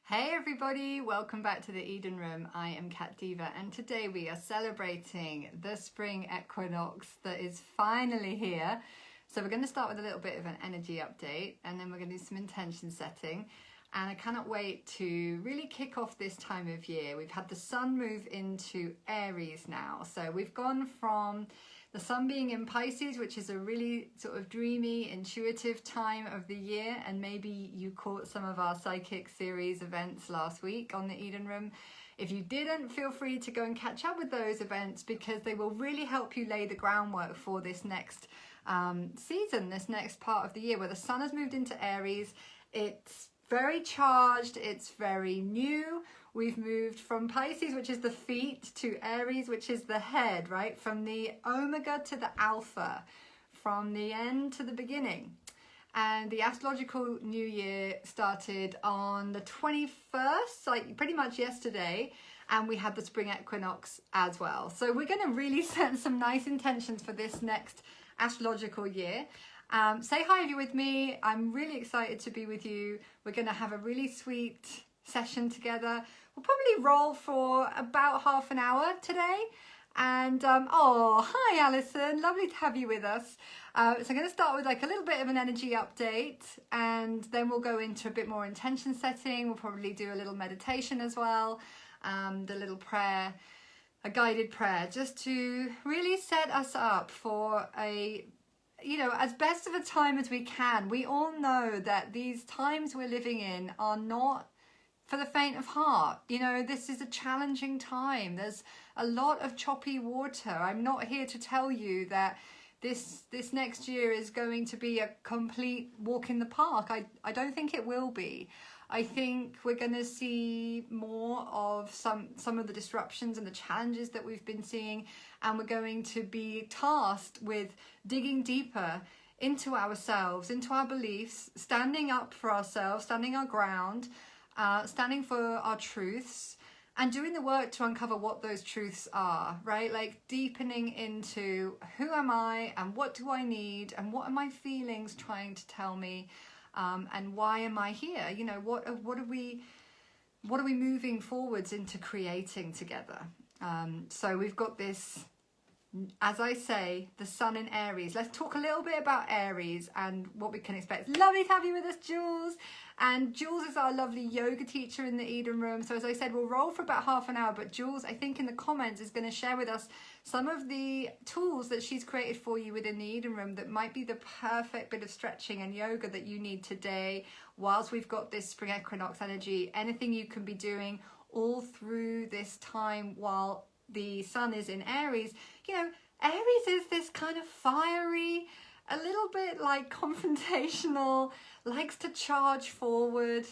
Hey everybody, welcome back to the Eden Room. I am Cat Diva and today we are celebrating the spring equinox that is finally here. So we're going to start with a little bit of an energy update and then we're going to do some intention setting. And I cannot wait to really kick off this time of year. We've had the sun move into Aries now. So we've gone from the sun being in Pisces, which is a really sort of dreamy, intuitive time of the year. And maybe you caught some of our psychic series events last week on the Eden Room. If you didn't, feel free to go and catch up with those events because they will really help you lay the groundwork for this next season, this next part of the year where the sun has moved into Aries. It's very charged, it's very new. We've moved from Pisces, which is the feet, to Aries, which is the head, right? From the omega to the alpha, from the end to the beginning. And the astrological new year started on the 21st, like pretty much yesterday, and we had the spring equinox as well. So we're going to really set some nice intentions for this next astrological year. Say hi if you're with me. I'm really excited to be with you. We're going to have a really sweet session together. We'll probably roll for about half an hour today. And oh, hi Alison, lovely to have you with us. So I'm going to start with like a little bit of an energy update and then we'll go into a bit more intention setting. We'll probably do a little meditation as well, the little prayer, a guided prayer, just to really set us up for as best of a time as we can. We all know that these times we're living in are not for the faint of heart. This is a challenging time. There's a lot of choppy water. I'm not here to tell you that this next year is going to be a complete walk in the park. I don't think it will be. I think we're going to see more of some of the disruptions and the challenges that we've been seeing, and we're going to be tasked with digging deeper into ourselves, into our beliefs, standing up for ourselves, standing our ground, standing for our truths, and doing the work to uncover what those truths are, right? Like deepening into who am I and what do I need and what are my feelings trying to tell me. And why am I here? What are we moving forwards into creating together? So we've got this, as I say, the sun in Aries. Let's talk a little bit about Aries and what we can expect. Lovely to have you with us, Jules. And Jules is our lovely yoga teacher in the Eden Room. So as I said, we'll roll for about half an hour, but Jules, I think in the comments, is going to share with us some of the tools that she's created for you within the Eden Room that might be the perfect bit of stretching and yoga that you need today whilst we've got this spring equinox energy. Anything you can be doing all through this time while the sun is in Aries. Aries is this kind of fiery, a little bit like confrontational, likes to charge forward.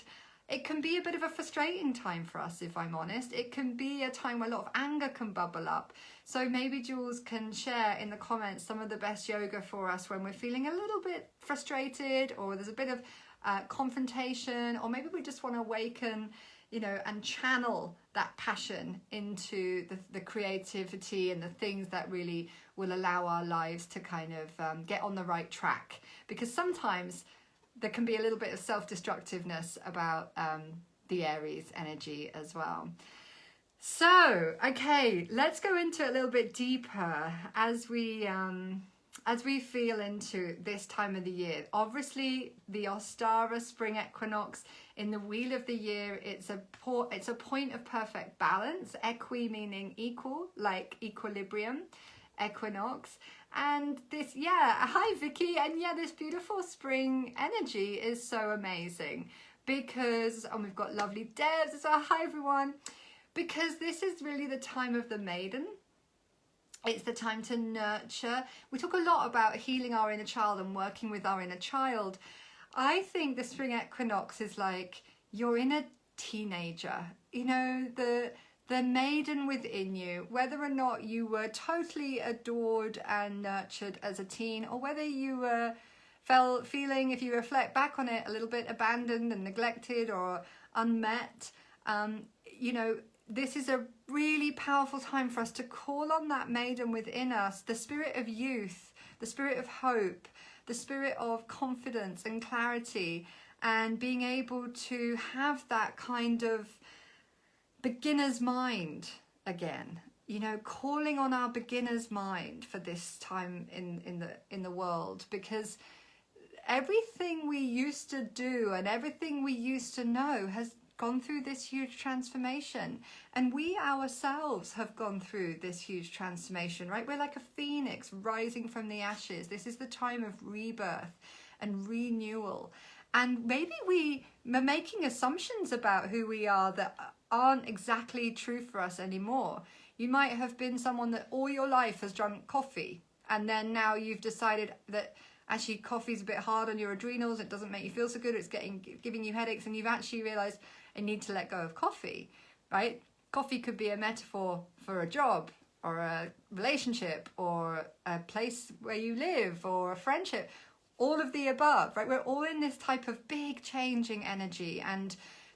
It can be a bit of a frustrating time for us, if I'm honest. It can be a time where a lot of anger can bubble up. So maybe Jules can share in the comments some of the best yoga for us when we're feeling a little bit frustrated, or there's a bit of confrontation, or maybe we just want to awaken, and channel that passion into the creativity and the things that really will allow our lives to kind of get on the right track. Because sometimes there can be a little bit of self-destructiveness about the Aries energy as well. So, okay, let's go into it a little bit deeper as we feel into this time of the year. Obviously, the Ostara spring equinox in the wheel of the year, it's a point of perfect balance. Equi meaning equal, like equilibrium, equinox. And this, hi Vicky, and this beautiful spring energy is so amazing because, and we've got lovely Devs as well, hi everyone, because this is really the time of the maiden. It's the time to nurture. We talk a lot about healing our inner child and working with our inner child. I think the spring equinox is like your inner teenager, the maiden within you, whether or not you were totally adored and nurtured as a teen, or whether you were feeling, if you reflect back on it, a little bit abandoned and neglected or unmet. This is a really powerful time for us to call on that maiden within us, the spirit of youth, the spirit of hope, the spirit of confidence and clarity, and being able to have that kind of beginner's mind again, you know, calling on our beginner's mind for this time in the world, because everything we used to do and everything we used to know has gone through this huge transformation, and we ourselves have gone through this huge transformation, right? We're like a phoenix rising from the ashes. This is the time of rebirth and renewal, and maybe we are making assumptions about who we are that aren't exactly true for us anymore. You might have been someone that all your life has drunk coffee, and then now you've decided that actually coffee's a bit hard on your adrenals, it doesn't make you feel so good, it's giving you headaches, and you've actually realized I need to let go of coffee, right? Coffee could be a metaphor for a job or a relationship or a place where you live or a friendship, all of the above, right? We're all in this type of big changing energy, and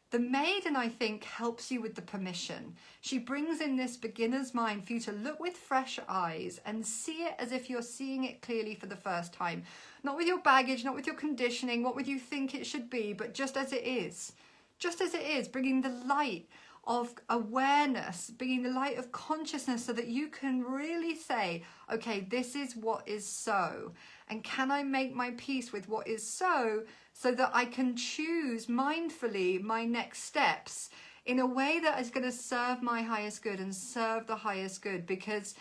the Maiden, I think, helps you with the permission. She brings in this beginner's mind for you to look with fresh eyes and see it as if you're seeing it clearly for the first time. Not with your baggage, not with your conditioning, what would you think it should be, but just as it is. Just as it is, bringing the light of awareness, bringing the light of consciousness so that you can really say, okay, this is what is so. And can I make my peace with what is so that I can choose mindfully my next steps in a way that is going to serve my highest good and serve the highest good? Because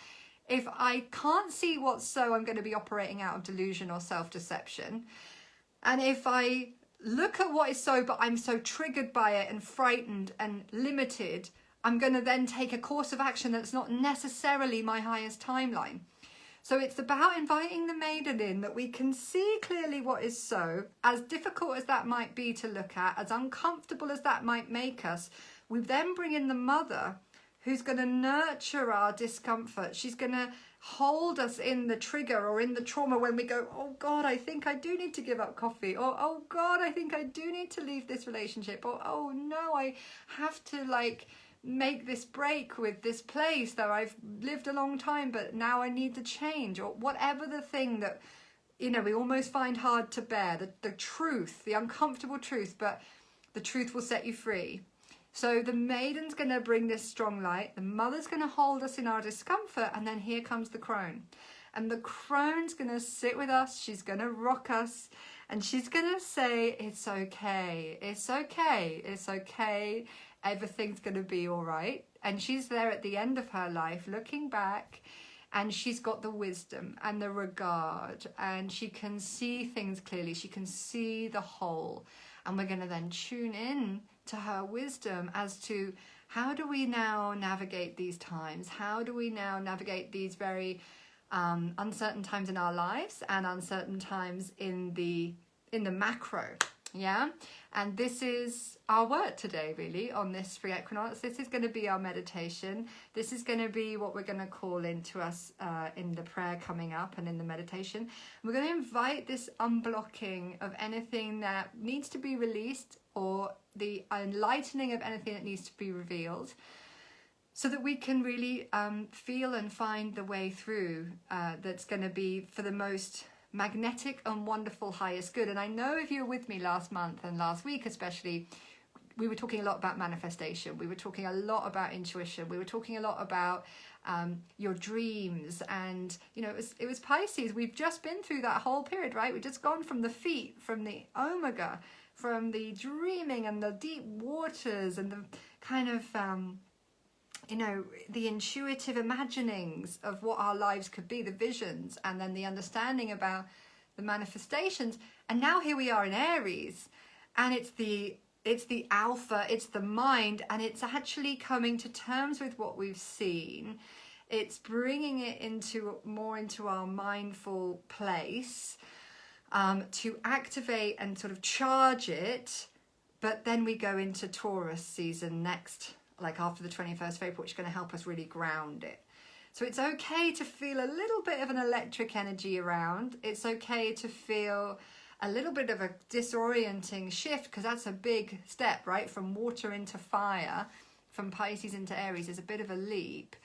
if I can't see what's so, I'm going to be operating out of delusion or self-deception. And if I look at what is so, but I'm so triggered by it and frightened and limited, I'm going to then take a course of action that's not necessarily my highest timeline. So it's about inviting the Maiden in, that we can see clearly what is so, as difficult as that might be to look at, as uncomfortable as that might make us. We then bring in the Mother, who's going to nurture our discomfort. She's going to hold us in the trigger or in the trauma when we go, oh God, I think I do need to give up coffee, or oh God, I think I do need to leave this relationship, or oh no, I have to make this break with this place that I've lived a long time, but now I need to change, or whatever the thing that, you know, we almost find hard to bear, the truth, the uncomfortable truth, but the truth will set you free. So the Maiden's going to bring this strong light, the Mother's going to hold us in our discomfort, and then here comes the Crone. And the Crone's going to sit with us, she's going to rock us, and she's going to say, it's okay, it's okay, it's okay, everything's going to be all right. And she's there at the end of her life looking back, and she's got the wisdom and the regard, and she can see things clearly, she can see the whole. And we're going to then tune in to her wisdom as to how do we now navigate these times? How do we now navigate these very uncertain times in our lives and uncertain times in the macro? Yeah, and this is our word today, really, on this spring equinox. This is going to be our meditation. This is going to be what we're going to call into us in the prayer coming up and in the meditation. We're going to invite this unblocking of anything that needs to be released, or the enlightening of anything that needs to be revealed, so that we can really feel and find the way through that's going to be for the most magnetic and wonderful highest good. And I know if you were with me last month and last week especially, we were talking a lot about manifestation, we were talking a lot about intuition, we were talking a lot about your dreams, and you know, it was Pisces. We've just been through that whole period, right? We've just gone from the feet, from the omega, from the dreaming and the deep waters and the kind of you know, the intuitive imaginings of what our lives could be, the visions, and then the understanding about the manifestations. And now here we are in Aries, and it's the alpha, it's the mind, and it's actually coming to terms with what we've seen. It's bringing it more into our mindful place to activate and sort of charge it. But then we go into Taurus season next, like after the 21st of April, which is going to help us really ground it. So it's okay to feel a little bit of an electric energy around. It's okay to feel a little bit of a disorienting shift, because that's a big step, right? From water into fire, from Pisces into Aries is a bit of a leap.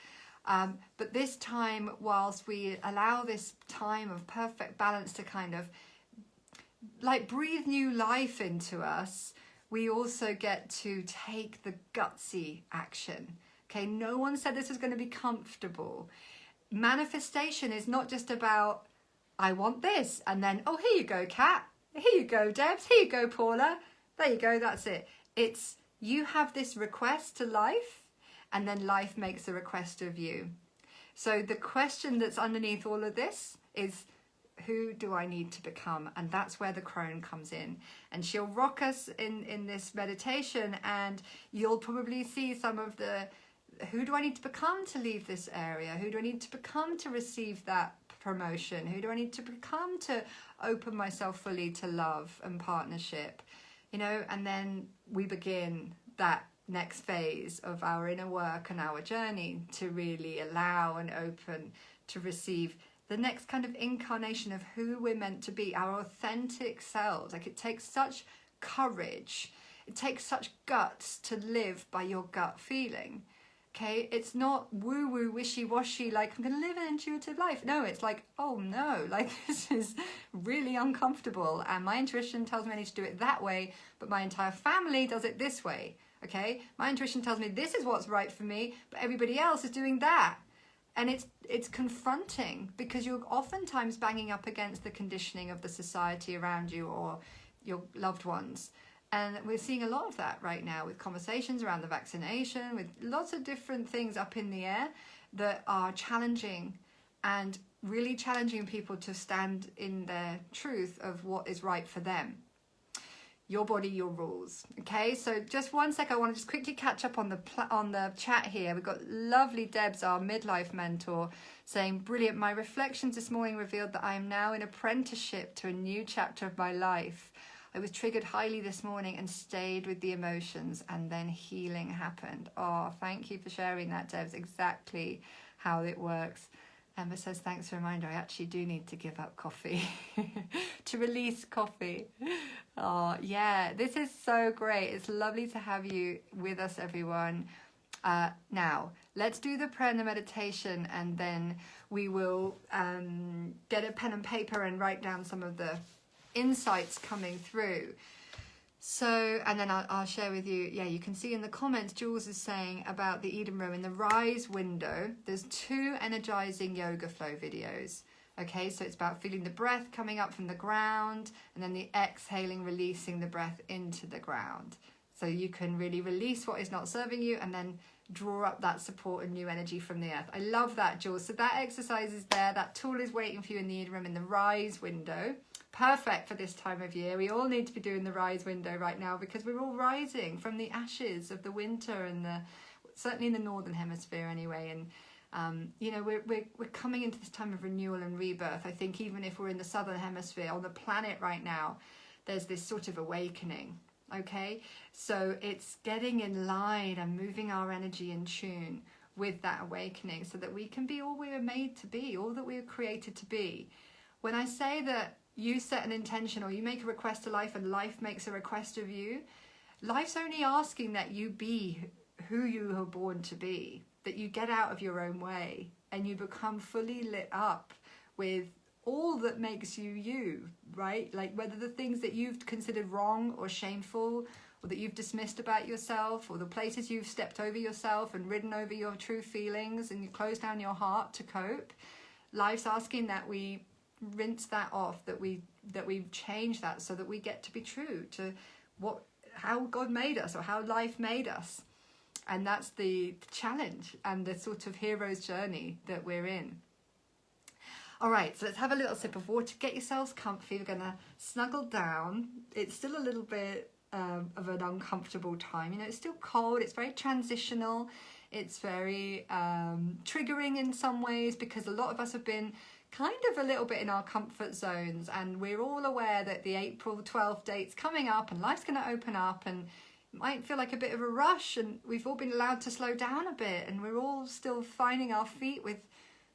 But this time, whilst we allow this time of perfect balance to kind of like breathe new life into us, we also get to take the gutsy action. Okay, no one said this was going to be comfortable. Manifestation is not just about, I want this, and then, oh, here you go, Kat. Here you go, Debs. Here you go, Paula. There you go, that's it. It's, you have this request to life, and then life makes a request of you. So the question that's underneath all of this is, who do I need to become? And that's where the crone comes in, and she'll rock us in this meditation, and you'll probably see some of the, who do I need to become to leave this area? Who do I need to become to receive that promotion? Who do I need to become to open myself fully to love and partnership? You know, and then we begin that next phase of our inner work and our journey to really allow and open to receive the next kind of incarnation of who we're meant to be, our authentic selves. Like, it takes such courage, it takes such guts to live by your gut feeling. Okay, it's not woo-woo, wishy-washy, like, I'm going to live an intuitive life. No, it's like, oh no, like, this is really uncomfortable, and my intuition tells me I need to do it that way, but my entire family does it this way. Okay, my intuition tells me this is what's right for me, but everybody else is doing that. And it's confronting, because you're oftentimes banging up against the conditioning of the society around you or your loved ones. And we're seeing a lot of that right now with conversations around the vaccination, with lots of different things up in the air that are challenging, and really challenging people to stand in their truth of what is right for them. Your body, your rules. Okay, so just one sec, I want to just quickly catch up on the chat here. We've got lovely Debs, our midlife mentor, saying, brilliant, my reflections this morning revealed that I am now in apprenticeship to a new chapter of my life. I was triggered highly this morning and stayed with the emotions, and then healing happened. Oh, thank you for sharing that, Debs. Exactly how it works. Emma says, thanks for the reminder. I actually do need to give up coffee to release coffee. Oh, yeah, this is so great. It's lovely to have you with us, everyone. Now, let's do the prayer and the meditation, and then we will get a pen and paper and write down some of the insights coming through. So, and then I'll share with you, yeah, you can see in the comments, Jules is saying about the Eden Room, in the Rise window, there's 2 energizing yoga flow videos. Okay, so it's about feeling the breath coming up from the ground, and then the exhaling, releasing the breath into the ground. So you can really release what is not serving you, and then draw up that support and new energy from the earth. I love that, Jules. So that exercise is there. That tool is waiting for you in the Eden Room in the Rise window. Perfect for this time of year. We all need to be doing the Rise window right now, because we're all rising from the ashes of the winter, and certainly in the northern hemisphere anyway. And you know, we're coming into this time of renewal and rebirth. I think even if we're in the southern hemisphere, on the planet right now, there's this sort of awakening. Okay, so it's getting in line and moving our energy in tune with that awakening, so that we can be all we were made to be, all that we were created to be. When I say that you set an intention, or you make a request to life and life makes a request of you, life's only asking that you be who you were born to be, that you get out of your own way and you become fully lit up with all that makes you you, right? Like, whether the things that you've considered wrong or shameful, or that you've dismissed about yourself, or the places you've stepped over yourself and ridden over your true feelings and you close down your heart to cope, life's asking that we rinse that off, that we change that, so that we get to be true to how God made us, or how life made us. And that's the challenge and the sort of hero's journey that we're in. All right, so let's have a little sip of water. Get yourselves comfy. We're gonna snuggle down. It's still a little bit of an uncomfortable time. You know, it's still cold. It's very transitional. It's very triggering in some ways, because a lot of us have been kind of a little bit in our comfort zones, and we're all aware that the April 12th date's coming up and life's going to open up, and it might feel like a bit of a rush, and we've all been allowed to slow down a bit, and we're all still finding our feet with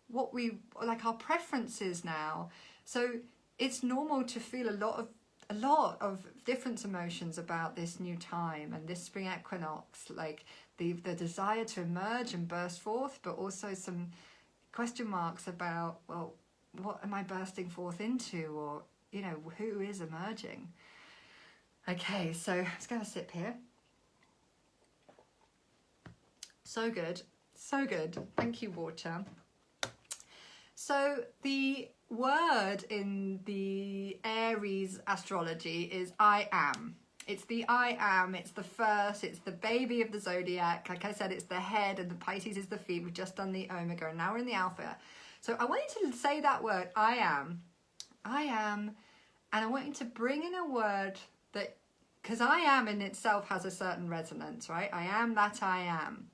what we like, our preferences now. So it's normal to feel a lot of different emotions about this new time and this spring equinox, like the desire to emerge and burst forth, but also some question marks about, well, what am I bursting forth into? Or, you know, who is emerging. Okay, so let's go a sip here. So good, so good. Thank you, water. So the word in the Aries astrology is I am. It's the I am, it's the first, it's the baby of the zodiac. Like I said, it's the head and the Pisces is the feet. We've just done the Omega and now we're in the Alpha. So I want you to say that word, I am, and I want you to bring in a word that, because I am in itself has a certain resonance, right? I am that I am.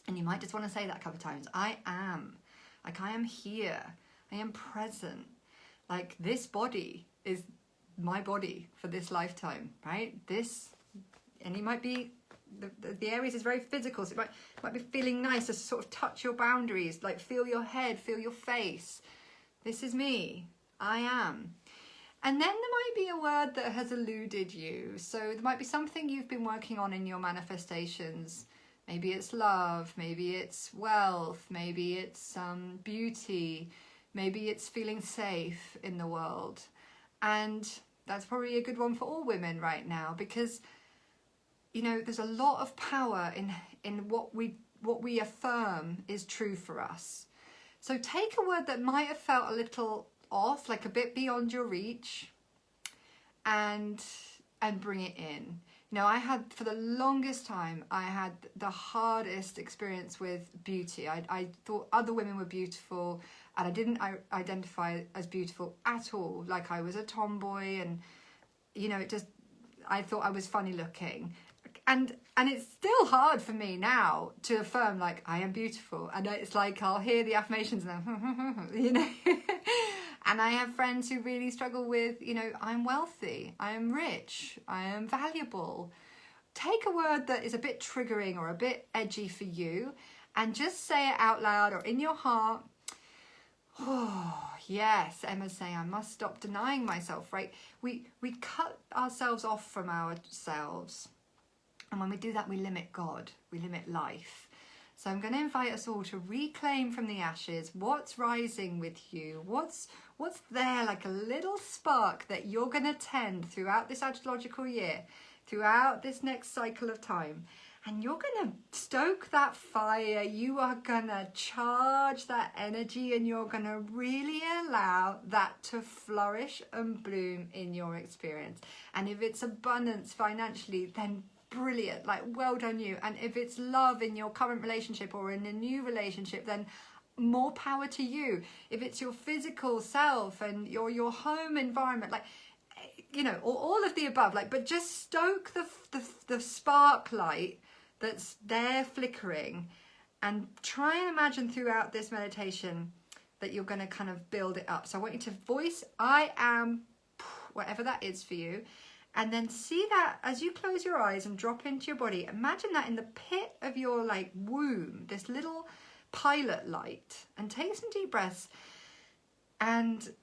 And you might just want to say that a couple of times. I am. Like I am here. I am present. Like this body is my body for this lifetime, right? This, and you might be, the Aries is very physical, so it might be feeling nice to sort of touch your boundaries, like feel your head, feel your face. This is me. I am. And then there might be a word that has eluded you. So there might be something you've been working on in your manifestations. Maybe it's love, maybe it's wealth, maybe it's beauty, maybe it's feeling safe in the world. And that's probably a good one for all women right now, because, you know, there's a lot of power in what we affirm is true for us. So take a word that might have felt a little off, like a bit beyond your reach, and bring it in. You know, I had, for the longest time, I had the hardest experience with beauty. I thought other women were beautiful, and I didn't identify as beautiful at all. Like I was a tomboy, and, you know, I thought I was funny looking. And it's still hard for me now to affirm, like, I am beautiful. And it's like, I'll hear the affirmations and you know. And I have friends who really struggle with, you know, I'm wealthy, I am rich, I am valuable. Take a word that is a bit triggering or a bit edgy for you and just say it out loud or in your heart. Oh, yes, Emma's saying I must stop denying myself, right? We cut ourselves off from ourselves. And when we do that, we limit God, we limit life. So I'm going to invite us all to reclaim from the ashes what's rising with you, what's there, like a little spark that you're going to tend throughout this astrological year, throughout this next cycle of time. And you're going to stoke that fire, you are going to charge that energy, and you're going to really allow that to flourish and bloom in your experience. And if it's abundance financially, then brilliant, like well done you. And if it's love in your current relationship or in a new relationship, then more power to you. If it's your physical self and your home environment, like, you know, or all of the above, like, but just stoke the spark light that's there flickering, and try and imagine throughout this meditation that you're going to kind of build it up. So I want you to voice I am, whatever that is for you. And then see that as you close your eyes and drop into your body, imagine that in the pit of your like womb, this little pilot light, and take some deep breaths and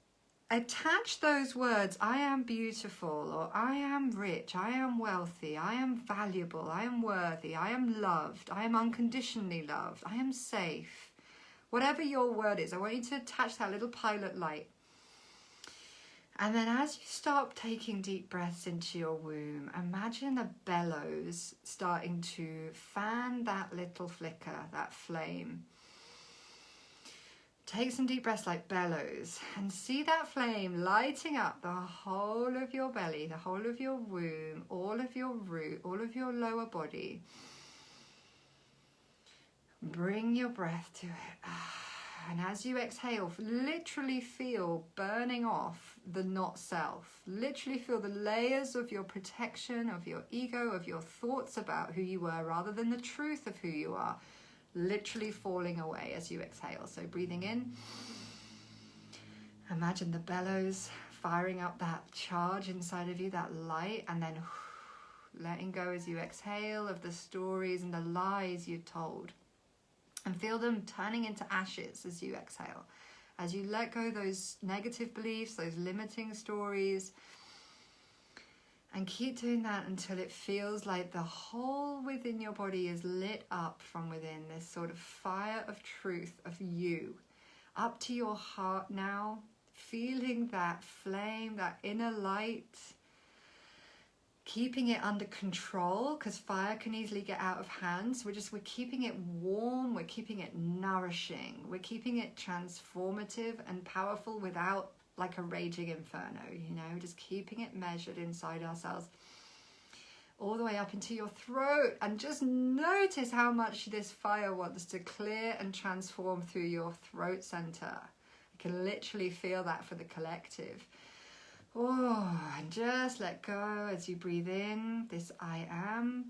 attach those words, I am beautiful, or I am rich, I am wealthy, I am valuable, I am worthy, I am loved, I am unconditionally loved, I am safe. Whatever your word is, I want you to attach that little pilot light. And then as you start taking deep breaths into your womb, imagine the bellows starting to fan that little flicker, that flame. Take some deep breaths like bellows and see that flame lighting up the whole of your belly, the whole of your womb, all of your root, all of your lower body. Bring your breath to it. And as you exhale, literally feel burning off the not self. Literally feel the layers of your protection, of your ego, of your thoughts about who you were rather than the truth of who you are. Literally falling away as you exhale. So breathing in. Imagine the bellows firing up that charge inside of you, that light, and then letting go as you exhale of the stories and the lies you told. And feel them turning into ashes as you exhale. As you let go those negative beliefs, those limiting stories. And keep doing that until it feels like the whole within your body is lit up from within. This sort of fire of truth of you. Up to your heart now. feeling that flame, that inner light, keeping it under control, because fire can easily get out of hand. So we're keeping it warm, we're keeping it nourishing, we're keeping it transformative and powerful without like a raging inferno, you know, just keeping it measured inside ourselves, all the way up into your throat. And just notice how much this fire wants to clear and transform through your throat center. I can literally feel that for the collective. Oh, and just let go as you breathe in this I am.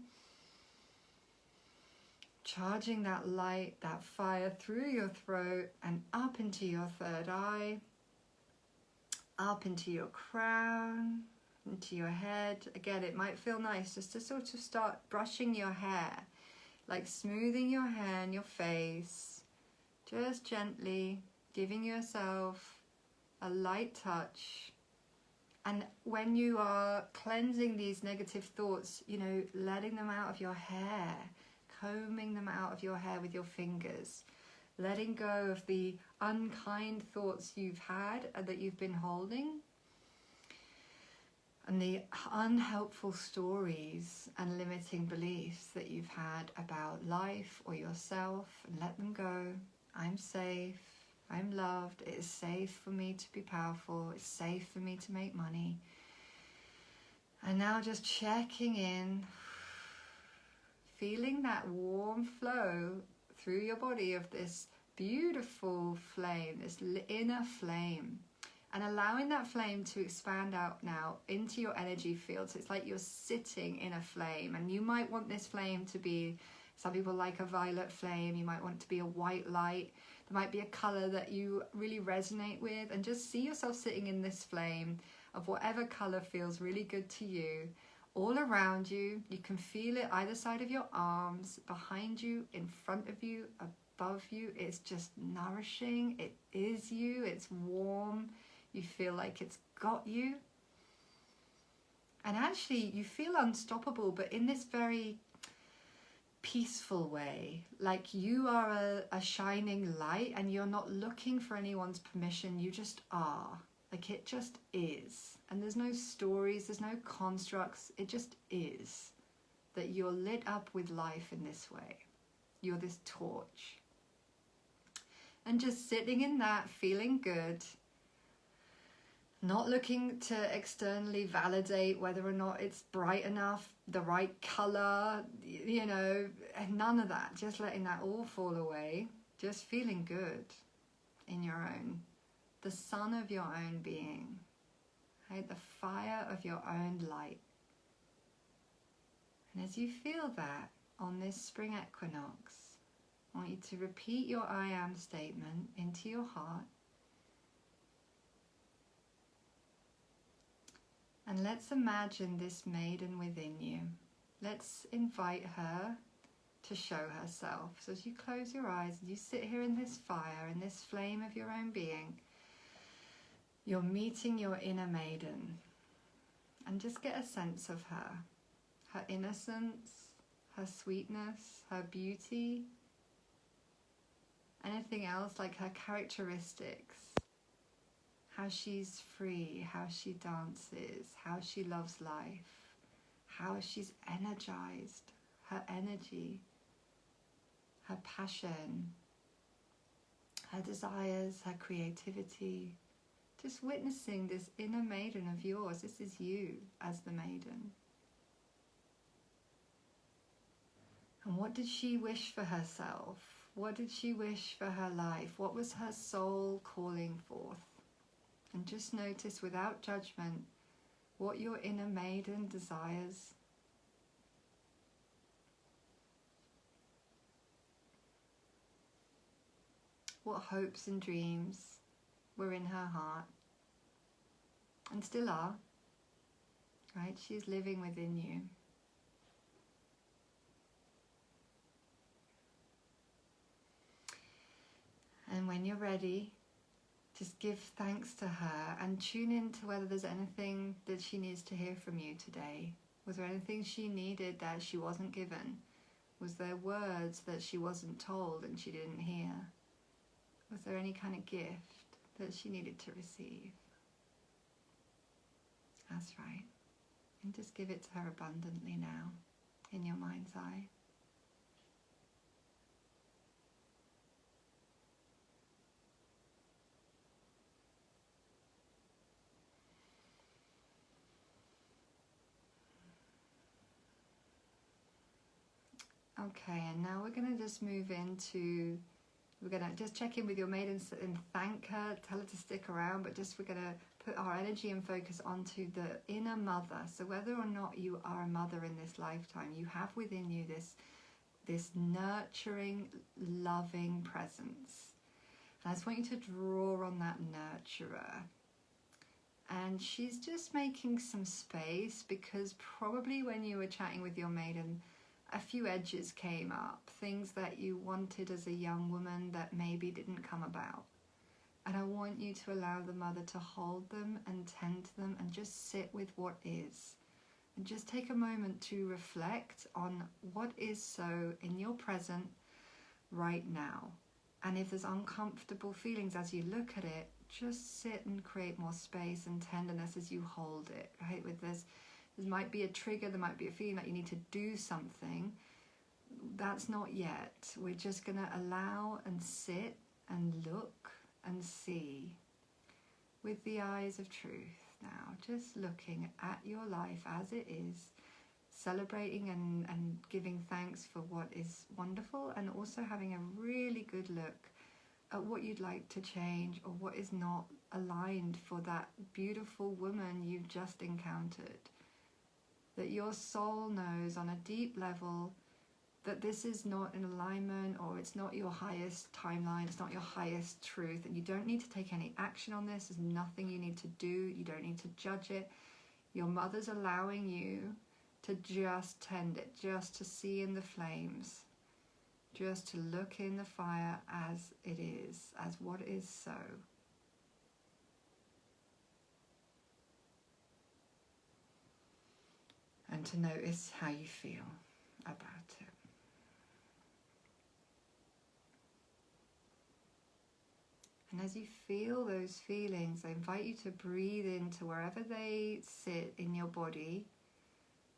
Charging that light, that fire through your throat and up into your third eye, up into your crown, into your head. Again, it might feel nice just to sort of start brushing your hair, like smoothing your hair and your face, just gently giving yourself a light touch. And when you are cleansing these negative thoughts, you know, letting them out of your hair, combing them out of your hair with your fingers, letting go of the unkind thoughts you've had and that you've been holding, and the unhelpful stories and limiting beliefs that you've had about life or yourself, and let them go. I'm safe. I'm loved. It is safe for me to be powerful. It's safe for me to make money. And now just checking in, feeling that warm flow through your body of this beautiful flame, this inner flame, and allowing that flame to expand out now into your energy field. So it's like you're sitting in a flame, and you might want this flame to be, some people like a violet flame, you might want it to be a white light. There might be a color that you really resonate with, and just see yourself sitting in this flame of whatever color feels really good to you. All around you, you can feel it either side of your arms, behind you, in front of you, above you. It's just nourishing. It is you. It's warm. You feel like it's got you. And actually, you feel unstoppable, but in this very peaceful way, like you are a shining light, and you're not looking for anyone's permission. You just are, like it just is, and there's no stories, there's no constructs. It just is that you're lit up with life in this way. You're this torch, and just sitting in that, feeling good, not looking to externally validate whether or not it's bright enough, the right color, you know, none of that. Just letting that all fall away. Just feeling good in your own, the sun of your own being, right? The fire of your own light. And as you feel that on this spring equinox, I want you to repeat your I am statement into your heart. And let's imagine this maiden within you. Let's invite her to show herself. So as you close your eyes and you sit here in this fire, in this flame of your own being, you're meeting your inner maiden. And just get a sense of her. Her innocence, her sweetness, her beauty. Anything else, like her characteristics. How she's free, how she dances, how she loves life, how she's energized, her energy, her passion, her desires, her creativity. Just witnessing this inner maiden of yours. This is you as the maiden. And what did she wish for herself? What did she wish for her life? What was her soul calling forth? And just notice without judgment what your inner maiden desires. What hopes and dreams were in her heart and still are, right? She's living within you. And when you're ready, just give thanks to her and tune into whether there's anything that she needs to hear from you today. Was there anything she needed that she wasn't given? Was there words that she wasn't told and she didn't hear? Was there any kind of gift that she needed to receive. That's right. And just give it to her abundantly now, in your mind's eye. Okay, and now we're going to just move into, we're going to just check in with your maiden and thank her, tell her to stick around, but just we're going to put our energy and focus onto the inner mother. So whether or not you are a mother in this lifetime, you have within you this nurturing, loving presence. And I just want you to draw on that nurturer. And she's just making some space, because probably when you were chatting with your maiden, a few edges came up, things that you wanted as a young woman that maybe didn't come about. And I want you to allow the mother to hold them and tend to them and just sit with what is. And just take a moment to reflect on what is so in your present right now. And if there's uncomfortable feelings as you look at it, just sit and create more space and tenderness as you hold it, right? With this, there might be a trigger, there might be a feeling that you need to do something. That's not yet. We're just going to allow and sit and look and see with the eyes of truth now, just looking at your life as it is, celebrating and giving thanks for what is wonderful, and also having a really good look at what you'd like to change or what is not aligned for that beautiful woman you've just encountered. That your soul knows on a deep level that this is not in alignment, or it's not your highest timeline, it's not your highest truth, and you don't need to take any action on this. There's nothing you need to do. You don't need to judge it. Your mother's allowing you to just tend it, just to see in the flames, just to look in the fire as it is, as what is so. And to notice how you feel about it. And as you feel those feelings, I invite you to breathe into wherever they sit in your body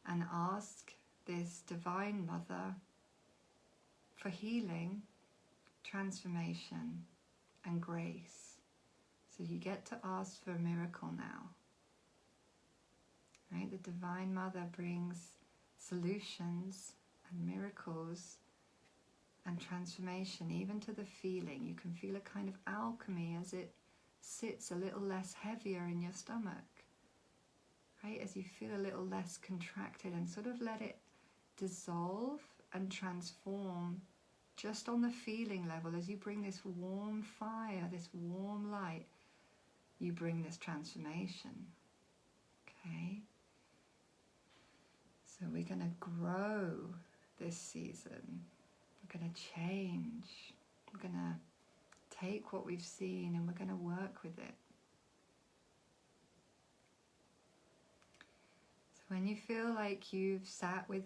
and ask this Divine Mother for healing, transformation, and grace. So you get to ask for a miracle now. Right? The Divine Mother brings solutions and miracles and transformation, even to the feeling. You can feel a kind of alchemy as it sits a little less heavier in your stomach. Right? As you feel a little less contracted, and sort of let it dissolve and transform just on the feeling level. As you bring this warm fire, this warm light, you bring this transformation. Okay? So we're going to grow this season. We're going to change. We're going to take what we've seen and we're going to work with it. So when you feel like you've sat with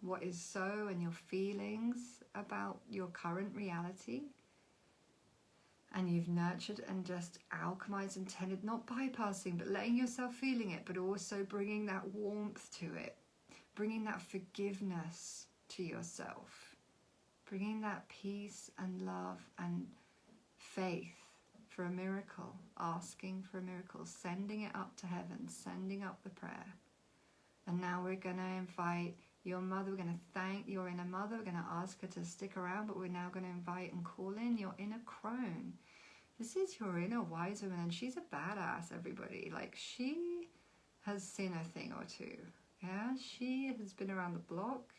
what is so and your feelings about your current reality, and you've nurtured and just alchemized and tended, not bypassing, but letting yourself feeling it, but also bringing that warmth to it, bringing that forgiveness to yourself, bringing that peace and love and faith for a miracle, asking for a miracle, sending it up to heaven, sending up the prayer. And now we're going to invite your mother, we're going to thank your inner mother, we're going to ask her to stick around, but we're now going to invite and call in your inner crone. This is your inner wise woman, and she's a badass, everybody. Like, she has seen a thing or two. Yeah, she has been around the block.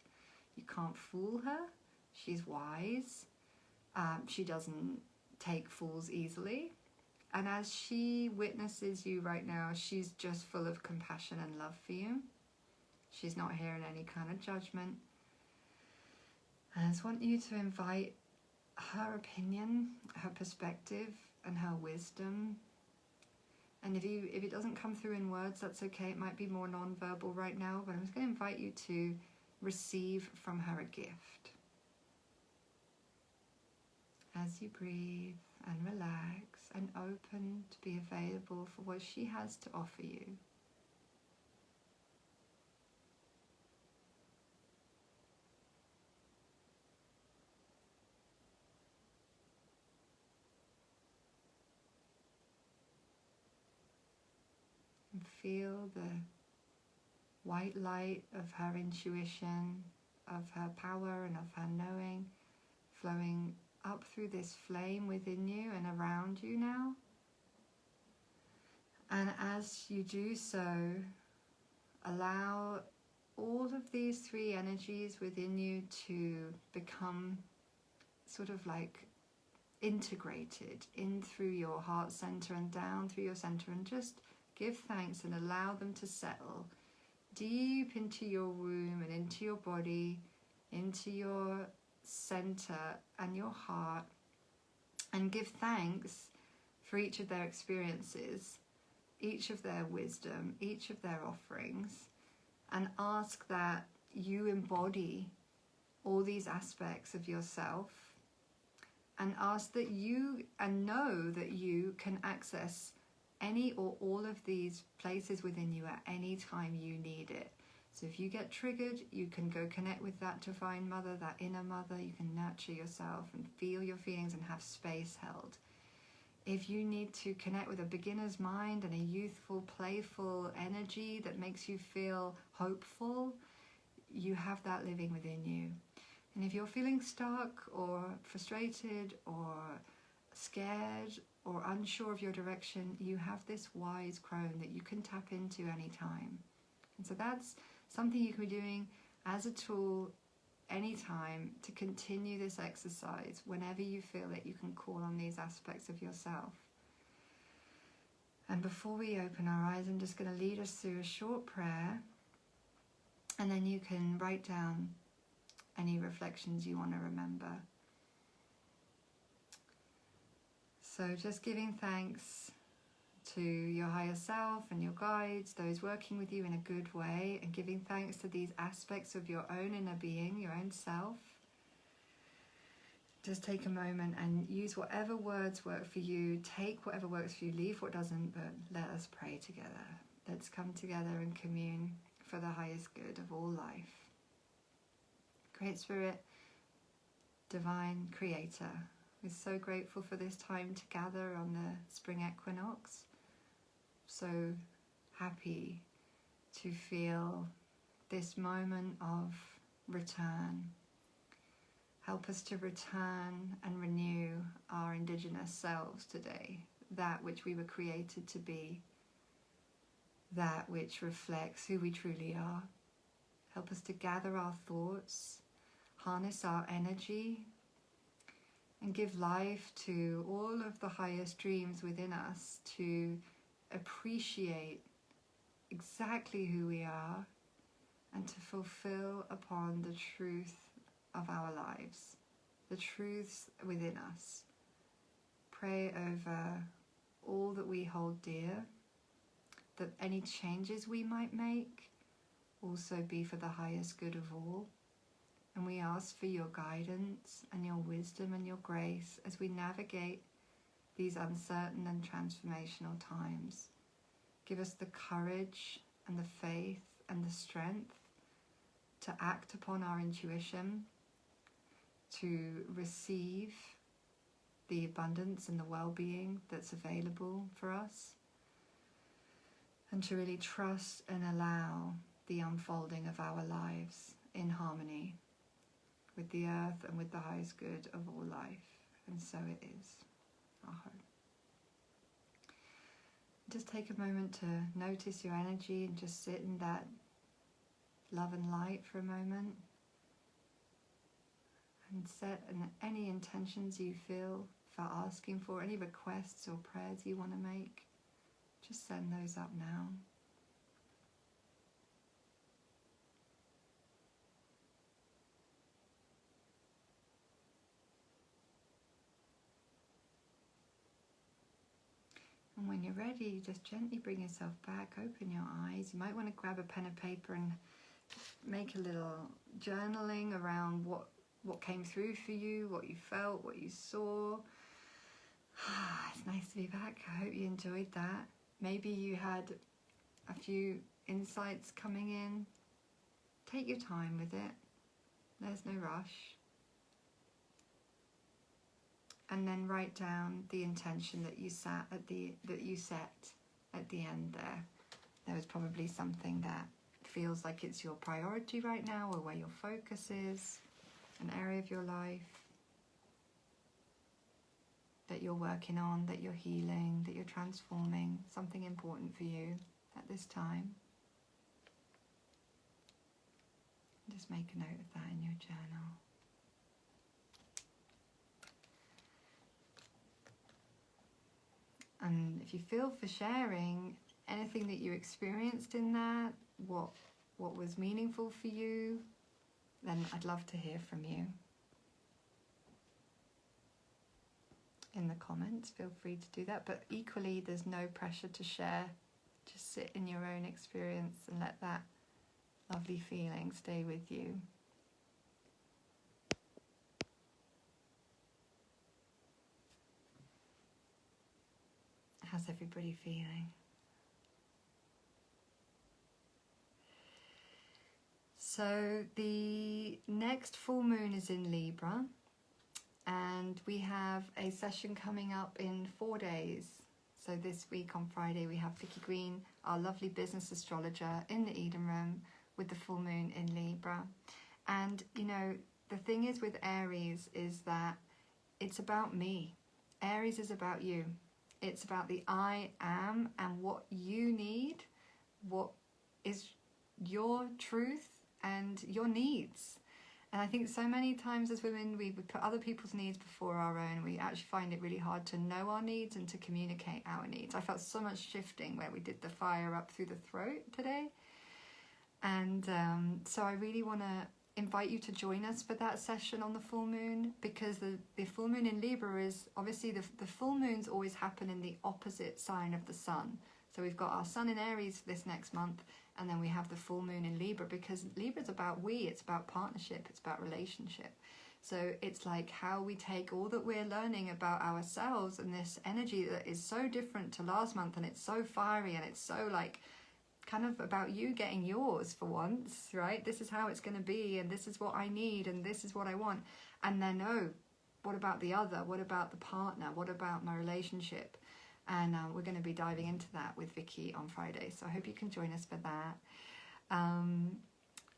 You can't fool her. She's wise. She doesn't take fools easily. And as she witnesses you right now, she's just full of compassion and love for you. She's not hearing any kind of judgment. And I just want you to invite her opinion, her perspective, and her wisdom. And if it doesn't come through in words, that's okay. It might be more non-verbal right now, but I'm just going to invite you to receive from her a gift. as you breathe and relax and open to be available for what she has to offer you. And feel the white light of her intuition, of her power and of her knowing flowing up through this flame within you and around you now. And as you do so, allow all of these three energies within you to become sort of like integrated in through your heart center and down through your center, and just give thanks and allow them to settle deep into your womb and into your body, into your center and your heart, and give thanks for each of their experiences, each of their wisdom, each of their offerings, and ask that you embody all these aspects of yourself, and ask that you, and know that you can access any or all of these places within you at any time you need it. So if you get triggered, you can go connect with that divine mother, that inner mother. You can nurture yourself and feel your feelings and have space held. If you need to connect with a beginner's mind and a youthful, playful energy that makes you feel hopeful, you have that living within you. And if you're feeling stuck or frustrated or scared or unsure of your direction, you have this wise crone that you can tap into anytime. And so that's something you can be doing as a tool anytime to continue this exercise. Whenever you feel it, you can call on these aspects of yourself. And before we open our eyes, I'm just going to lead us through a short prayer, and then you can write down any reflections you want to remember. So just giving thanks to your higher self and your guides, those working with you in a good way, and giving thanks to these aspects of your own inner being, your own self. Just take a moment and use whatever words work for you, take whatever works for you, leave what doesn't, but let us pray together. Let's come together and commune for the highest good of all life. Great Spirit, Divine Creator, we're so grateful for this time to gather on the spring equinox. So happy to feel this moment of return. Help us to return and renew our indigenous selves today, that which we were created to be, that which reflects who we truly are. Help us to gather our thoughts, harness our energy, and give life to all of the highest dreams within us, to appreciate exactly who we are and to fulfill upon the truth of our lives, the truths within us. Pray over all that we hold dear, that any changes we might make also be for the highest good of all. And we ask for your guidance and your wisdom and your grace as we navigate these uncertain and transformational times. Give us the courage and the faith and the strength to act upon our intuition, to receive the abundance and the well-being that's available for us, and to really trust and allow the unfolding of our lives in harmony with the earth and with the highest good of all life. And so it is. Our hope. Just take a moment to notice your energy and just sit in that love and light for a moment, and set any intentions you feel for asking for, any requests or prayers you want to make. Just send those up now. And when you're ready, just gently bring yourself back, open your eyes. You might want to grab a pen and paper and make a little journaling around what what came through for you, what you felt, what you saw. It's nice to be back. I hope you enjoyed that. Maybe you had a few insights coming in. Take your time with it. There's no rush. And then write down the intention that you set at the end there. There was probably something that feels like it's your priority right now, or where your focus is, an area of your life that you're working on, that you're healing, that you're transforming, something important for you at this time. Just make a note of that in your journal. And if you feel for sharing anything that you experienced in that, what was meaningful for you, then I'd love to hear from you. In the comments, feel free to do that. But equally, there's no pressure to share. Just sit in your own experience and let that lovely feeling stay with you. How's everybody feeling? So the next full moon is in Libra, and we have a session coming up in 4 days. So this week on Friday we have Vicky Green, our lovely business astrologer, in the Eden Room with the full moon in Libra. And you know, the thing is with Aries is that it's about me. Aries is about you. It's about the I am and what you need, what is your truth and your needs. And I think so many times as women, we would put other people's needs before our own. We actually find it really hard to know our needs and to communicate our needs. I felt so much shifting where we did the fire up through the throat today. And so I really want to invite you to join us for that session on the full moon, because the full moon in Libra is obviously the full moons always happen in the opposite sign of the sun. So we've got our sun in Aries this next month, and then we have the full moon in Libra, because Libra is about it's about partnership, it's about relationship. So it's like how we take all that we're learning about ourselves and this energy that is so different to last month, and it's so fiery, and it's so like kind of about you getting yours for once, right? This is how it's going to be, and this is what I need, and this is what I want. And then, oh, what about the other? What about the partner? What about my relationship? And we're going to be diving into that with Vicky on Friday. So I hope you can join us for that.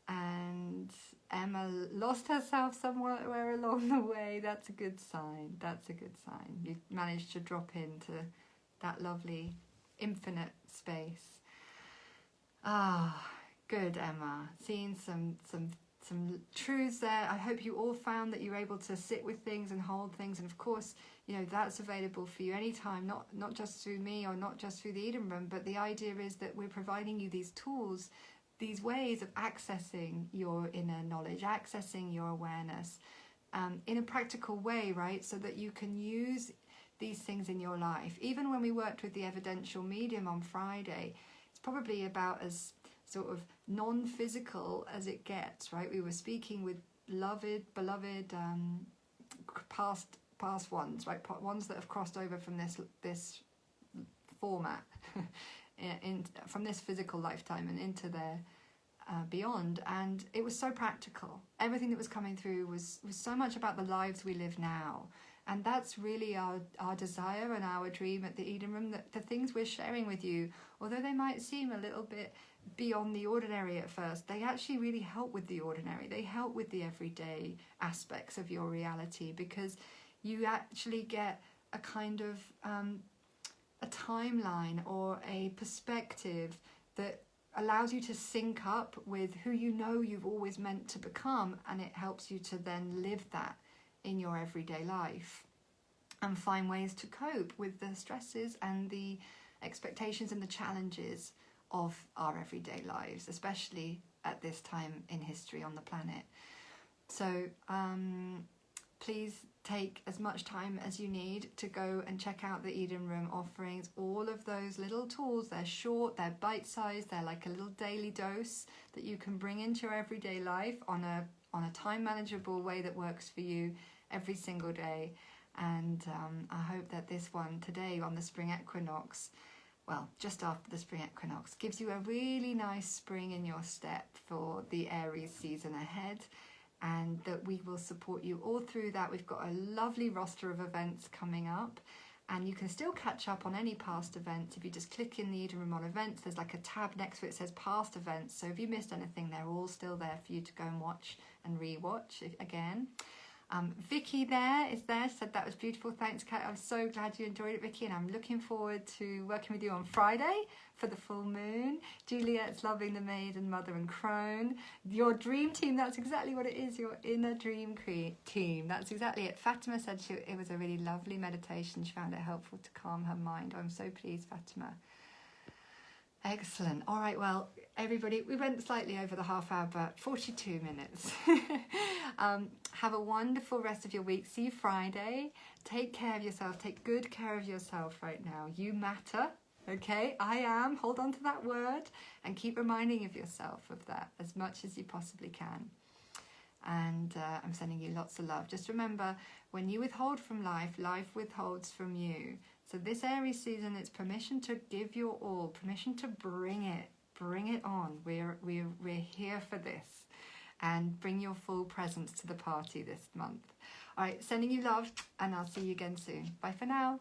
And Emma lost herself somewhere along the way. That's a good sign. That's a good sign. You managed to drop into that lovely infinite space. Ah, good, Emma. Seeing some truths there. I hope you all found that you're able to sit with things and hold things, and of course, you know, that's available for you anytime, not just through me or not just through the Eden Room, but the idea is that we're providing you these tools, these ways of accessing your inner knowledge, accessing your awareness in a practical way, right? So that you can use these things in your life. Even when we worked with the evidential medium on Friday, it's probably about as sort of non-physical as it gets, right? We were speaking with beloved past ones, right? Ones that have crossed over from this format, from this physical lifetime and into their beyond. And it was so practical. Everything that was coming through was so much about the lives we live now. And that's really our desire and our dream at the Eden Room, that the things we're sharing with you, although they might seem a little bit beyond the ordinary at first, they actually really help with the ordinary. They help with the everyday aspects of your reality, because you actually get a kind of a timeline or a perspective that allows you to sync up with who you know you've always meant to become, and it helps you to then live that in your everyday life and find ways to cope with the stresses and the expectations and the challenges of our everyday lives, especially at this time in history on the planet. So please take as much time as you need to go and check out the Eden Room offerings. All of those little tools, they're short, they're bite-sized, they're like a little daily dose that you can bring into your everyday life on on a time manageable way that works for you every single day. And I hope that this one today on the spring equinox, well, just after the spring equinox, gives you a really nice spring in your step for the Aries season ahead, and that we will support you all through that. We've got a lovely roster of events coming up, and you can still catch up on any past events. If you just click in the Eden Room on events, there's like a tab next to it that says past events. So if you missed anything, they're all still there for you to go and watch and re-watch again. Vicky said that was beautiful. Thanks, Kat. I'm so glad you enjoyed it, Vicky, and I'm looking forward to working with you on Friday for the full moon. Juliet's loving the Maiden, Mother and Crone. Your dream team, that's exactly what it is, your inner dream team. That's exactly it. Fatima said it was a really lovely meditation. She found it helpful to calm her mind. I'm so pleased, Fatima. Excellent. All right, well, everybody, we went slightly over the half hour, but 42 minutes. Have a wonderful rest of your week. See you Friday. Take care of yourself. Take good care of yourself right now. You matter, okay? I am. Hold on to that word and keep reminding of yourself of that as much as you possibly can. And I'm sending you lots of love. Just remember, when you withhold from life, life withholds from you. So this Aries season, it's permission to give your all, permission to bring it on. We're here for this, and bring your full presence to the party this month. All right, sending you love, and I'll see you again soon. Bye for now.